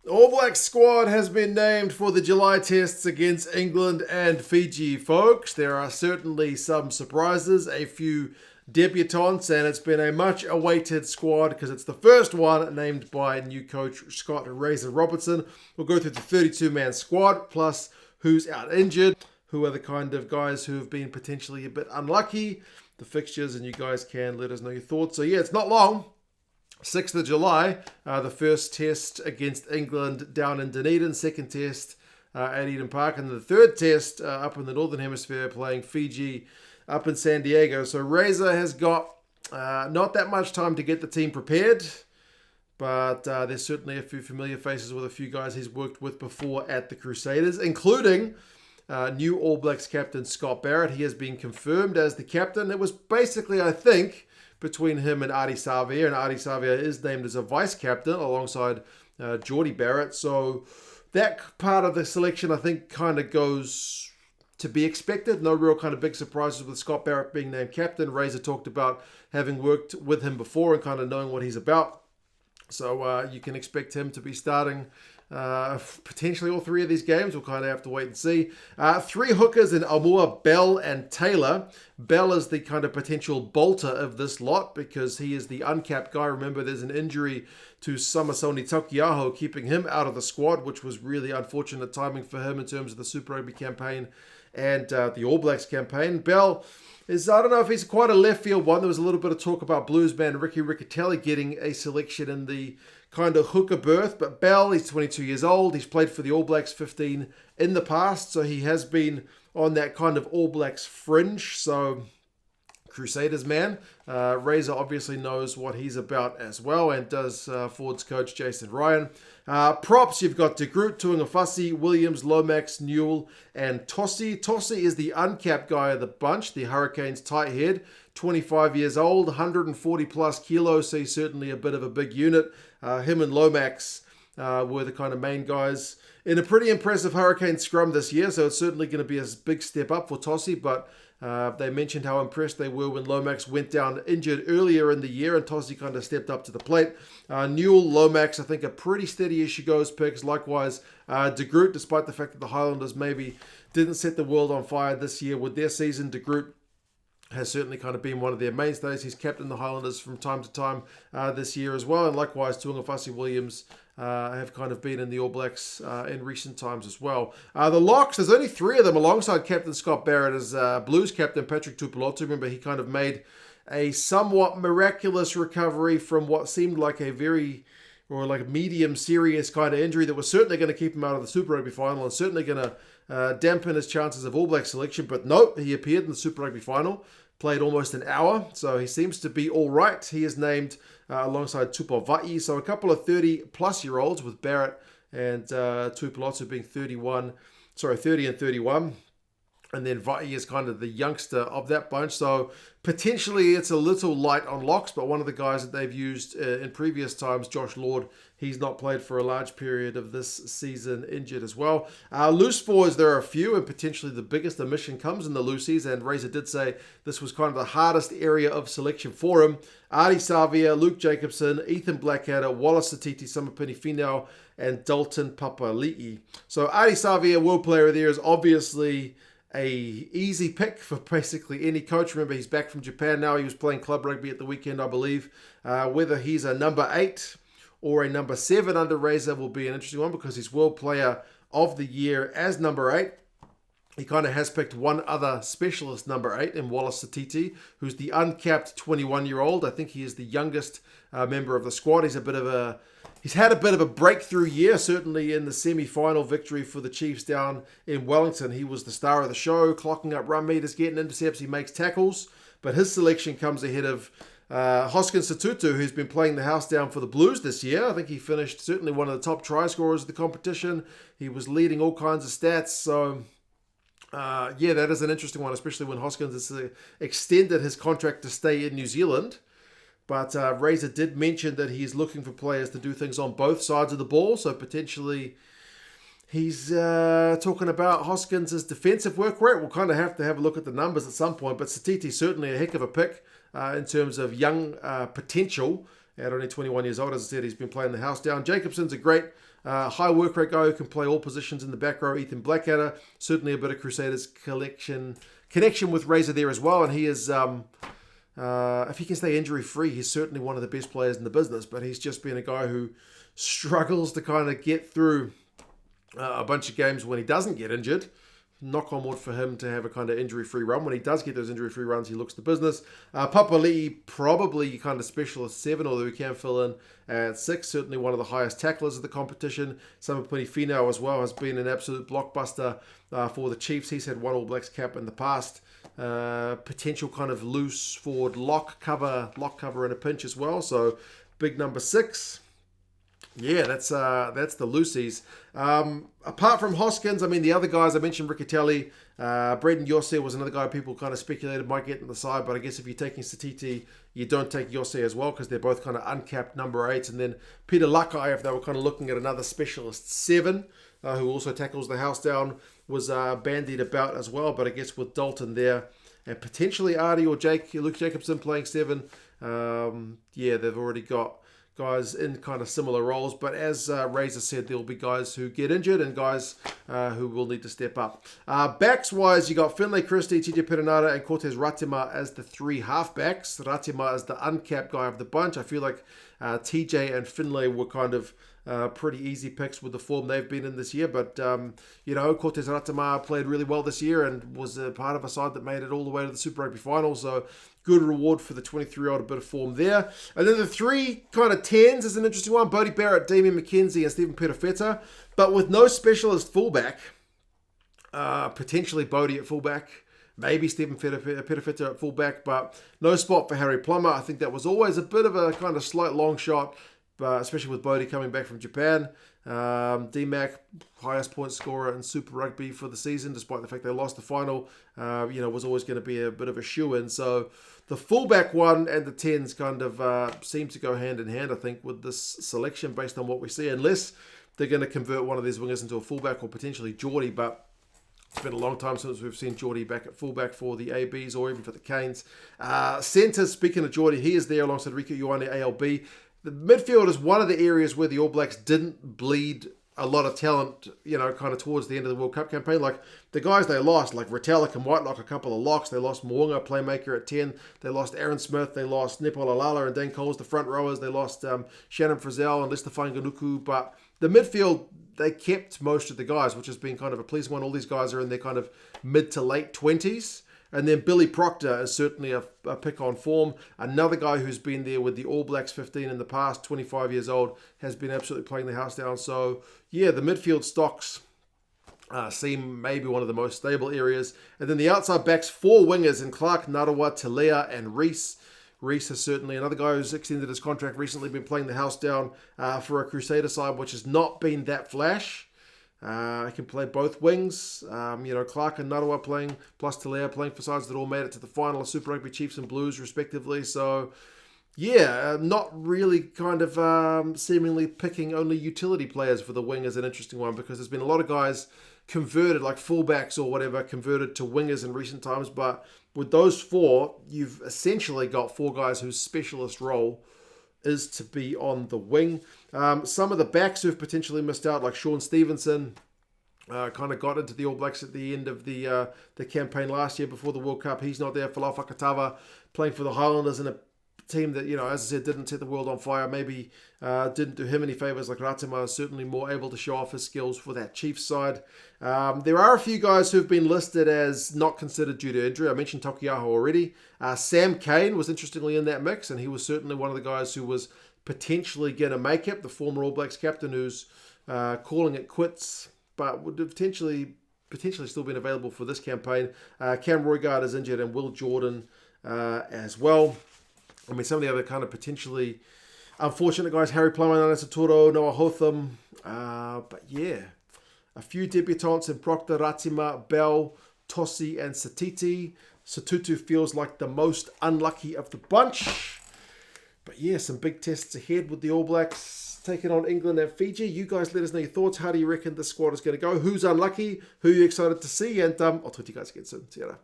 All Black squad has been named for the July tests against England and Fiji, folks. There are certainly some surprises, a few debutants, and it's been a much awaited squad because it's the first one named by new coach Scott Robertson. We'll go through the 32-man squad, plus who's out injured, who are the kind of guys who have been potentially a bit unlucky, the fixtures, and you guys can let us know your thoughts. So yeah, it's not long. 6th of July, the first test against England down in Dunedin, second test at Eden Park, and the third test up in the Northern Hemisphere playing Fiji up in San Diego. So Razor has got not that much time to get the team prepared, but there's certainly a few familiar faces with a few guys he's worked with before at the Crusaders, including new All Blacks captain Scott Barrett. He has been confirmed as the captain. It was basically, I think, between him and Ardie Savea, and Ardie Savea is named as a vice-captain alongside Geordie Barrett. So that part of the selection, I think, kind of goes to be expected. No real kind of big surprises with Scott Barrett being named captain. Razor talked about having worked with him before and kind of knowing what he's about. So you can expect him to be starting potentially all three of these games. We'll kind of have to wait and see. Three hookers in Aumua, Bell and Taylor. Bell is the kind of potential bolter of this lot because he is the uncapped guy. Remember, there's an injury to Samasoni Taukei'aho keeping him out of the squad, which was really unfortunate timing for him in terms of the Super Rugby campaign and the All Blacks campaign. Bell is, I don't know if he's quite a left field one. There was a little bit of talk about bluesman Ricky Riccatelli getting a selection in the kind of hooker berth, but Bell, he's 22 years old. He's played for the All Blacks 15 in the past, so he has been on that kind of All Blacks fringe. So Crusaders man. Razor obviously knows what he's about as well, and does Ford's coach Jason Ryan. Props, you've got De Groot, Tuangafasi, Williams, Lomax, Newell, and Tossi. Tossi is the uncapped guy of the bunch, the Hurricanes tight head. 25 years old, 140 plus kilos, so he's certainly a bit of a big unit. Him and Lomax were the kind of main guys in a pretty impressive Hurricane scrum this year, so it's certainly going to be a big step up for Tossi, but they mentioned how impressed they were when Lomax went down injured earlier in the year, and Tossi kind of stepped up to the plate. Newell, Lomax, I think a pretty steady as she goes picks. Likewise, De Groot, despite the fact that the Highlanders maybe didn't set the world on fire this year with their season, De Groot has certainly kind of been one of their mainstays. He's captained the Highlanders from time to time this year as well. And likewise, Tuangafasi Williams have kind of been in the All Blacks in recent times as well. The locks, there's only three of them alongside Captain Scott Barrett as Blues captain Patrick Tuipulotu. Remember, he kind of made a somewhat miraculous recovery from what seemed like a very medium serious kind of injury that was certainly going to keep him out of the Super Rugby final and certainly going to dampen his chances of All Black selection. But nope, he appeared in the Super Rugby final, played almost an hour, so he seems to be all right. He is named alongside Tupavai, so a couple of 30-plus-year-olds with Barrett and Tuipulotu being 30 and 31. And then Vai is kind of the youngster of that bunch. So potentially it's a little light on locks, but one of the guys that they've used in previous times, Josh Lord, he's not played for a large period of this season, injured as well. Loose forwards, there are a few, and potentially the biggest omission comes in the loosies, and Razor did say this was kind of the hardest area of selection for him. Ardie Savea, Luke Jacobson, Ethan Blackadder, Wallace Satiti, Samapini Finau, and Dalton Papali'i. So Ardie Savea, World Player of the Year, is obviously a easy pick for basically any coach. Remember, he's back from Japan now. He was playing club rugby at the weekend, I believe. Whether he's a number 8 or a number 7 under Razor will be an interesting one because he's World Player of the Year as number 8. He kind of has picked one other specialist number 8 in Wallace Satiti, who's the uncapped 21-year-old. I think he is the youngest member of the squad. He's had a bit of a breakthrough year, certainly in the semi-final victory for the Chiefs down in Wellington. He was the star of the show, clocking up run meters, getting intercepts, he makes tackles. But his selection comes ahead of Hoskins Satutu, who's been playing the house down for the Blues this year. I think he finished certainly one of the top try scorers of the competition. He was leading all kinds of stats, so yeah, that is an interesting one, especially when Hoskins has extended his contract to stay in New Zealand. But Razor did mention that he's looking for players to do things on both sides of the ball. So potentially he's talking about Hoskins' defensive work rate. We'll kind of have to have a look at the numbers at some point. But Satiti's certainly a heck of a pick in terms of young potential. At only 21 years old, as I said, he's been playing the house down. Jacobson's a great High work rate guy who can play all positions in the back row, Ethan Blackadder. Certainly a bit of Crusaders connection with Razor there as well. And he is, if he can stay injury free, he's certainly one of the best players in the business. But he's just been a guy who struggles to kind of get through a bunch of games when he doesn't get injured. Knock on wood for him to have a kind of injury-free run. When he does get those injury-free runs, he looks the business. Papali'i, probably kind of specialist 7, although he can fill in at 6. Certainly one of the highest tacklers of the competition. Samapuni Finau as well has been an absolute blockbuster for the Chiefs. He's had one All Blacks cap in the past. Potential kind of loose forward lock cover in a pinch as well. So big number 6. Yeah, that's the loosies. Apart from Hoskins, I mean, the other guys, I mentioned Riccatelli. Braden Yose was another guy people kind of speculated might get in the side, but I guess if you're taking Satiti, you don't take Yose as well because they're both kind of uncapped number 8s. And then Peter Lakai, if they were kind of looking at another specialist 7, who also tackles the house down, was bandied about as well. But I guess with Dalton there and potentially Artie or Luke Jacobson playing 7, they've already got guys in kind of similar roles, but as Razor said, there'll be guys who get injured and guys who will need to step up. Backs wise, you got Finlay Christie, TJ Perenara, and Cortez Ratima as the 3 halfbacks. Ratima is the uncapped guy of the bunch. I feel like TJ and Finlay were kind of pretty easy picks with the form they've been in this year, but Cortez Ratima played really well this year and was a part of a side that made it all the way to the Super Rugby final, so good reward for the 23-year-old, a bit of form there. And then the 3 kind of 10s is an interesting one. Bodie Barrett, Damien McKenzie, and Stephen Perofeta. But with no specialist fullback, potentially Bodie at fullback, maybe Stephen Perofeta at fullback, but no spot for Harry Plummer. I think that was always a bit of a kind of slight long shot, especially with Bodie coming back from Japan. D-Mac, highest point scorer in Super Rugby for the season, despite the fact they lost the final, was always going to be a bit of a shoe-in. So the fullback one and the 10s kind of seem to go hand in hand, I think, with this selection based on what we see, unless they're going to convert one of these wingers into a fullback or potentially Geordie, but it's been a long time since we've seen Geordie back at fullback for the ABs or even for the Canes. Centres, speaking of Geordie, he is there alongside Riku Ioane, ALB. The midfield is one of the areas where the All Blacks didn't bleed a lot of talent, kind of towards the end of the World Cup campaign. Like the guys they lost, like Retallick and Whitelock, a couple of locks. They lost Moonga, playmaker at 10. They lost Aaron Smith. They lost Nepal Alala and Dan Coles, the front rowers. They lost Shannon Frizzell and Lester Fanganuku. But the midfield, they kept most of the guys, which has been kind of a pleasing one. All these guys are in their kind of mid to late 20s. And then Billy Proctor is certainly a pick on form. Another guy who's been there with the All Blacks 15 in the past, 25 years old, has been absolutely playing the house down. So, yeah, the midfield stocks seem maybe one of the most stable areas. And then the outside backs, 4 wingers in Clark, Narawa, Talea, and Reese. Reese is certainly another guy who's extended his contract recently, been playing the house down for a Crusader side, which has not been that flash. I can play both wings. Clark and Narawa playing, plus Talea playing for sides that all made it to the final of Super Rugby, Chiefs and Blues, respectively. So, not really kind of seemingly picking only utility players for the wing is an interesting one, because there's been a lot of guys converted, like fullbacks or whatever, converted to wingers in recent times. But with those 4, you've essentially got 4 guys whose specialist role is to be on the wing. Some of the backs who've potentially missed out, like Sean Stevenson, kind of got into the All Blacks at the end of the campaign last year before the World Cup. He's not there. Falau Fakatava playing for the Highlanders in a team that, as I said, didn't set the world on fire. Maybe didn't do him any favours. Like Ratima is certainly more able to show off his skills for that Chiefs side. There are a few guys who've been listed as not considered due to injury. I mentioned Tokiaho already. Sam Kane was interestingly in that mix, and he was certainly one of the guys who was potentially going to make it, the former All Blacks captain who's calling it quits, but would have potentially still been available for this campaign. Cam Roigard is injured, and Will Jordan as well. I mean, some of the other kind of potentially unfortunate guys, Harry Plummer, Nana Saturo, Noah Hotham. But yeah, a few debutants in Proctor, Ratima, Bell, Tossi, and Satiti. Satutu feels like the most unlucky of the bunch. But yeah, some big tests ahead with the All Blacks taking on England and Fiji. You guys let us know your thoughts. How do you reckon this squad is going to go? Who's unlucky? Who are you excited to see? And I'll talk to you guys again soon. See you later.